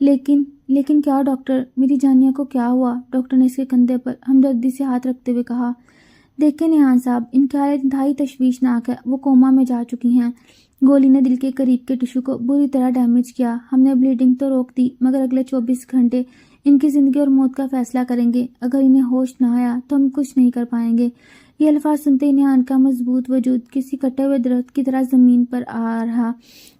لیکن کیا ڈاکٹر؟ میری جانیہ کو کیا ہوا؟ ڈاکٹر نے اس کے کندھے پر ہمدردی سے ہاتھ رکھتے ہوئے کہا۔ دیکھیں نیہان صاحب، ان کی حالت انتہائی تشویشناک ہے، وہ کوما میں جا چکی ہیں۔ گولی نے دل کے قریب کے ٹشو کو بری طرح ڈیمیج کیا۔ ہم نے بلیڈنگ تو روک دی، مگر اگلے 24 گھنٹے ان کی زندگی اور موت کا فیصلہ کریں گے۔ اگر انہیں ہوش نہ آیا تو ہم کچھ نہیں کر پائیں گے۔ یہ الفاظ سنتے ہی نیہان کا مضبوط وجود کسی کٹے ہوئے درخت کی طرح زمین پر آ رہا۔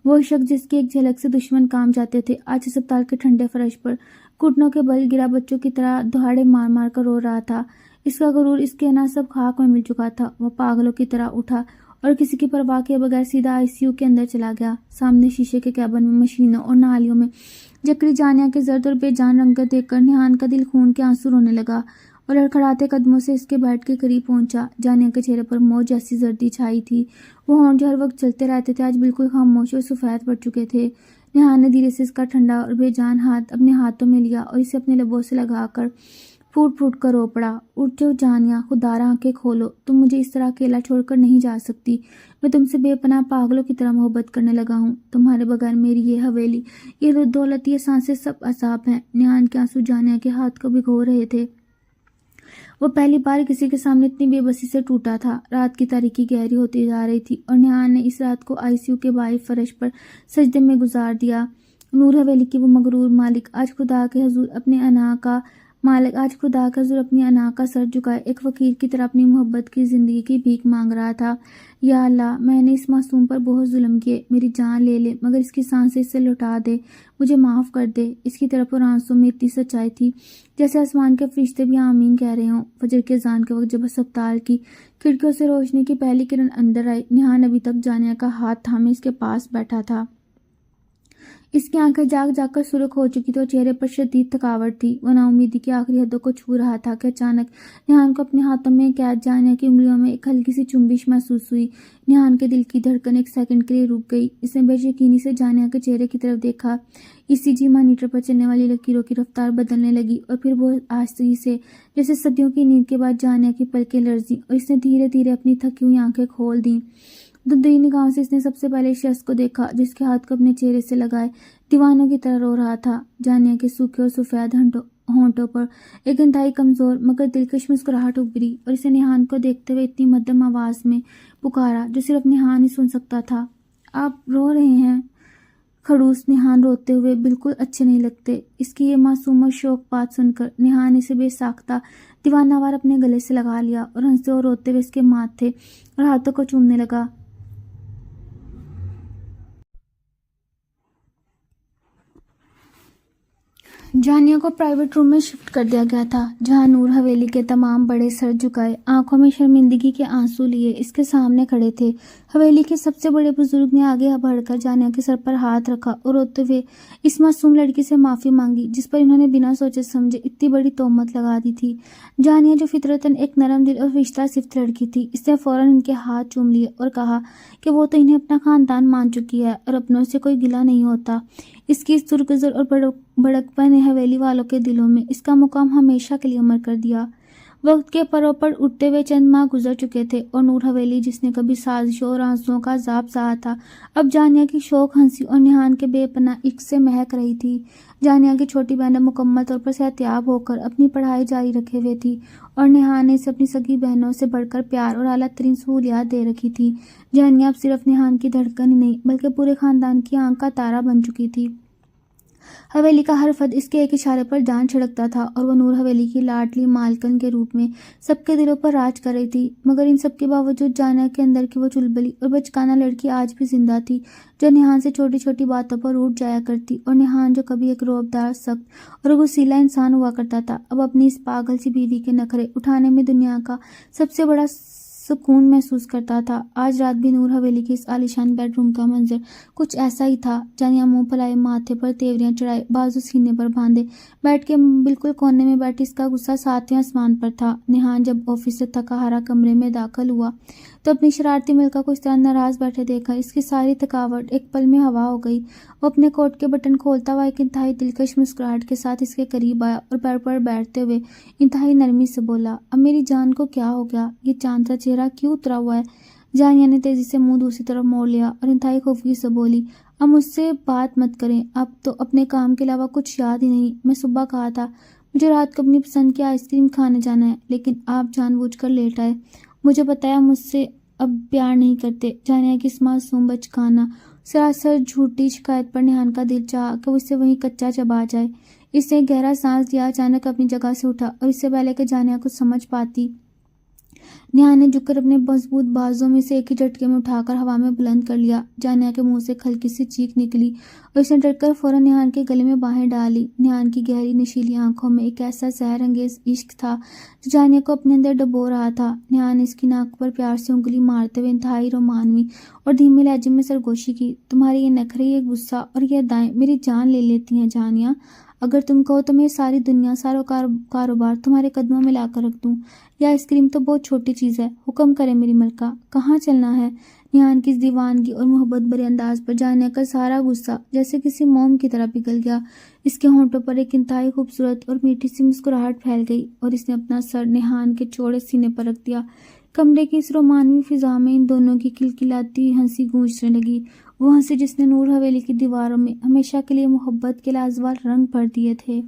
وہ شخص جس کی ایک جھلک سے دشمن کام جاتے تھے، آج اسپتال کے ٹھنڈے فرش پر گھٹنوں کے بل گرا بچوں کی طرح دہاڑے مار مار کر رو رہا تھا۔ اس کا غرور، اس کے انا سب خاک میں مل چکا تھا۔ وہ پاگلوں کی طرح اٹھا اور کسی کی پرواہ کیے بغیر سیدھا آئی سی یو کے اندر چلا گیا۔ سامنے شیشے کے کیبن میں مشینوں اور نالیوں میں جکڑی جانیہ کے زرد اور بے جان رنگت دیکھ کر نیہان کا دل خون کے آنسو رونے لگا اور لڑکھڑاتے قدموں سے اس کے بیڈ کے قریب پہنچا۔ جانیہ کے چہرے پر موج جیسی زردی چھائی تھی۔ وہ ہونٹ جو ہر وقت چلتے رہتے تھے آج بالکل خاموش اور سفید پڑ چکے تھے۔ نیہان نے دھیرے سے اس کا ٹھنڈا اور بے جان ہاتھ اپنے ہاتھوں میں لیا اور اسے اپنے لبوں سے لگا کر پھوٹ پھوٹ کر رو پڑا۔ اٹھ جاؤ جانیہ، خدارا آنکھیں کھولو، تم مجھے اس طرح اکیلا چھوڑ کر نہیں جا سکتی۔ میں تم سے بے پناہ پاگلوں کی طرح محبت کرنے لگا ہوں۔ تمہارے بغیر میری یہ حویلی، یہ دولت، یہ سانسیں سب عذاب ہیں۔ نیہان کے آنسو جانیہ کے ہاتھ کو بھگو رہے تھے۔ وہ پہلی بار کسی کے سامنے اتنی بے بسی سے ٹوٹا تھا۔ رات کی تاریکی گہری ہوتی جا رہی تھی اور نیہان نے اس رات کو آئی سی یو کے باہر فرش پر سجدے میں گزار دیا۔ نور حویلی کی وہ مغرور مالک آج خدا کے حضور اپنے انا کا سر جھکائے ایک فقیر کی طرح اپنی محبت کی زندگی کی بھیک مانگ رہا تھا۔ یا اللہ، میں نے اس معصوم پر بہت ظلم کیے، میری جان لے لے مگر اس کی سانسیں اس سے لوٹا دے، مجھے معاف کر دے۔ اس کی طرف اور آنسوں میں اتنی سچائی تھی جیسے آسمان کے فرشتے بھی آمین کہہ رہے ہوں۔ فجر کے اذان کے وقت جب ہسپتال کی کھڑکیوں سے روشنی کی پہلی کرن اندر آئی، نیہان ابھی تک جانیہ کا ہاتھ تھامے اس کے پاس بیٹھا تھا۔ اس کی آنکھیں جاگ جاگ کر سرخ ہو چکی تھی اور چہرے پر شدید تھکاوٹ تھی۔ وہ نا امیدی کی آخری حدوں کو چھو رہا تھا کہ اچانک نیہان کو اپنے ہاتھوں میں قید جانیہ کی انگلیوں میں ایک ہلکی سی چنبش محسوس ہوئی۔ نیہان کے دل کی دھڑکن ایک سیکنڈ کے لیے رک گئی۔ اس نے بے یقینی سے جانیہ کے چہرے کی طرف دیکھا۔ ای سی جی مانیٹر پر چلنے والی لکیروں کی رفتار بدلنے لگی اور پھر بہت آہستگی سے، جیسے صدیوں کی نیند کے بعد، جانیہ کی پلکیں لرزیں اور اس نے دھیرے دھیرے اپنی تھکی ہوئی آنکھیں کھول دیں۔ دھندلی نگاہوں سے اس نے سب سے پہلے اس شخص کو دیکھا جس کے ہاتھ کو اپنے چہرے سے لگائے دیوانوں کی طرح رو رہا تھا۔ جانیہ کے سوکھے اور سفید ہونٹوں پر ایک انتہائی کمزور مگر دلکش مسکراہٹ ابھری اور اسے نیہان کو دیکھتے ہوئے اتنی مدھم آواز میں پکارا جو صرف نیہان ہی سن سکتا تھا۔ آپ رو رہے ہیں؟ کھڑوس نیہان روتے ہوئے بالکل اچھے نہیں لگتے۔ اس کی یہ معصوم اور شوق بات سن کر نیہان نے اسے بے ساختہ دیوانہ وار اپنے گلے سے لگا لیا اور ہنستے اور روتے ہوئے اس کے ماتھے اور ہاتھوں کو چومنے لگا۔ جانیہ کو پرائیویٹ روم میں شفٹ کر دیا گیا تھا جہاں نور حویلی کے تمام بڑے سر جھکائے، آنکھوں میں شرمندگی کے آنسو لیے اس کے سامنے کھڑے تھے۔ حویلی کے سب سے بڑے بزرگ نے آگے بڑھ کر جانیہ کے سر پر ہاتھ رکھا اور روتے ہوئے اس معصوم لڑکی سے معافی مانگی جس پر انہوں نے بنا سوچے سمجھے اتنی بڑی تہمت لگا دی تھی۔ جانیہ جو فطرتاً ایک نرم دل اور فرشتہ صفت لڑکی تھی، اس نے فوراً ان کے ہاتھ چوم لیے اور کہا کہ وہ تو انہیں اپنا خاندان مان چکی ہے اور اپنوں سے کوئی گلہ نہیں ہوتا۔ اس کی اس درگزر اور بڑکپن نے حویلی والوں کے دلوں میں اس کا مقام ہمیشہ کے لیے امر کر دیا۔ وقت کے پروں پر اٹھتے ہوئے چند ماہ گزر چکے تھے اور نور حویلی جس نے کبھی سازشوں اور آنسوؤں کا عذاب سہا تھا، اب جانیہ کی شوق، ہنسی اور نیہان کے بے پناہ عشق سے مہک رہی تھی۔ جانیہ کی چھوٹی بہن مکمل طور پر صحتیاب ہو کر اپنی پڑھائی جاری رکھے ہوئے تھی اور نیہان نے اسے اپنی سگی بہنوں سے بڑھ کر پیار اور اعلیٰ ترین سہولیات دے رکھی تھی۔ جانیہ اب صرف نیہان کی دھڑکن ہی نہیں بلکہ پورے خاندان کی آنکھ کا تارا بن چکی تھی۔ حویلی کا ہر فرد اس کے ایک اشارے پر جان چھڑکتا تھا اور وہ نور حویلی کی لاڈلی مالکن کے روپ میں سب کے دلوں پر راج کر رہی تھی۔ مگر ان سب کے باوجود جانیہ کے اندر کی وہ چلبلی اور بچکانہ لڑکی آج بھی زندہ تھی جو نیہان سے چھوٹی چھوٹی باتوں پر روٹھ جایا کرتی، اور نیہان جو کبھی ایک روبدار، سخت اور غصیلا انسان ہوا کرتا تھا، اب اپنی اس پاگل سی بیوی کے نخرے اٹھانے میں دنیا کا سب سے بڑا سکون محسوس کرتا تھا۔ آج رات بھی نور حویلی کے اس عالیشان بیڈ روم کا منظر کچھ ایسا ہی تھا۔ جانیہ منہ پھلائے، ماتھے پر تیوریاں چڑھائے، بازو سینے پر باندھے بیڈ کے بالکل کونے میں بیٹھی اس کا غصہ ساتویں آسمان پر تھا۔ نیہان جب آفس سے تھکا ہارا کمرے میں داخل ہوا تو اپنی شرارتی ملکہ کو اس طرح ناراض بیٹھے دیکھا اس کی ساری تھکاوٹ ایک پل میں ہوا ہو گئی۔ وہ اپنے کوٹ کے بٹن کھولتا ہوا ایک انتہائی دلکش مسکراہٹ کے ساتھ اس کے قریب آیا اور بیڈ پر بیٹھتے ہوئے انتہائی نرمی سے بولا، اب میری جان کو کیا ہو گیا؟ یہ چاند سا چہرہ کیوں اترا ہوا ہے؟ جانیہ نے تیزی سے منہ دوسری طرف موڑ لیا اور انتہائی خفگی سے بولی، اب مجھ سے بات مت کریں، اب تو اپنے کام کے علاوہ کچھ یاد ہی نہیں۔ میں صبح کہا تھا مجھے رات کو اپنی پسند کی آئس کریم کھانے جانا ہے، لیکن آپ جان بوجھ کر لیٹ آئے۔ مجھے بتایا مجھ سے اب پیار نہیں کرتے۔ جانیہ کی اس معصوم بچگانہ سراسر جھوٹی شکایت پر نیہان کا دل چاہا کہ وہ اسے وہیں کچا چبا جائے۔ اس نے گہرا سانس لیا، اچانک اپنی جگہ سے اٹھا اور اس سے پہلے کہ جانیہ کچھ سمجھ پاتی، نیہان نے جھک کر اپنے مضبوط بازوؤں میں سے ایک ہی جھٹکے میں اٹھا کر ہوا میں بلند کر لیا۔ جانیہ کے منہ سے ایک ہلکی سی چیخ نکلی اور اس نے ڈر کر فوراً نیہان کے گلے میں باہیں ڈال لی۔ نیہان کی گہری نشیلی آنکھوں میں ایک ایسا سحر انگیز عشق تھا جو جانیہ کو اپنے اندر ڈبو رہا تھا۔ نیہان نے اس کی ناک پر پیار سے انگلی مارتے ہوئے انتہائی رومانوی اور دھیمے لہجے میں سرگوشی کی، تمہارے یہ نخرے، یہ غصہ اور یہ ادائیں میری جان لے لیتی ہیں جانیہ۔ اگر تم کہو تو میں ساری دنیا، سارا کاروبار تمہارے قدموں میں لا کر رکھ دوں۔ یہ آئس کریم تو بہت چھوٹی چیز ہے، حکم کرے میری ملکہ، کہاں چلنا ہے؟ نیہان کی اس دیوانگی اور محبت بھرے انداز پر جانیہ کا سارا غصہ جیسے کسی موم کی طرح پگھل گیا۔ اس کے ہونٹوں پر ایک انتہائی خوبصورت اور میٹھی سی مسکراہٹ پھیل گئی اور اس نے اپنا سر نیہان کے چوڑے سینے پر رکھ دیا۔ کمرے کی اس رومانوی فضا میں ان دونوں کی کھلکھلاتی ہوئی ہنسی گونجنے لگی، وہ ہنسی جس نے نور حویلی کی دیواروں میں ہمیشہ کے لیے محبت کے لازوال رنگ بھر دیے تھے۔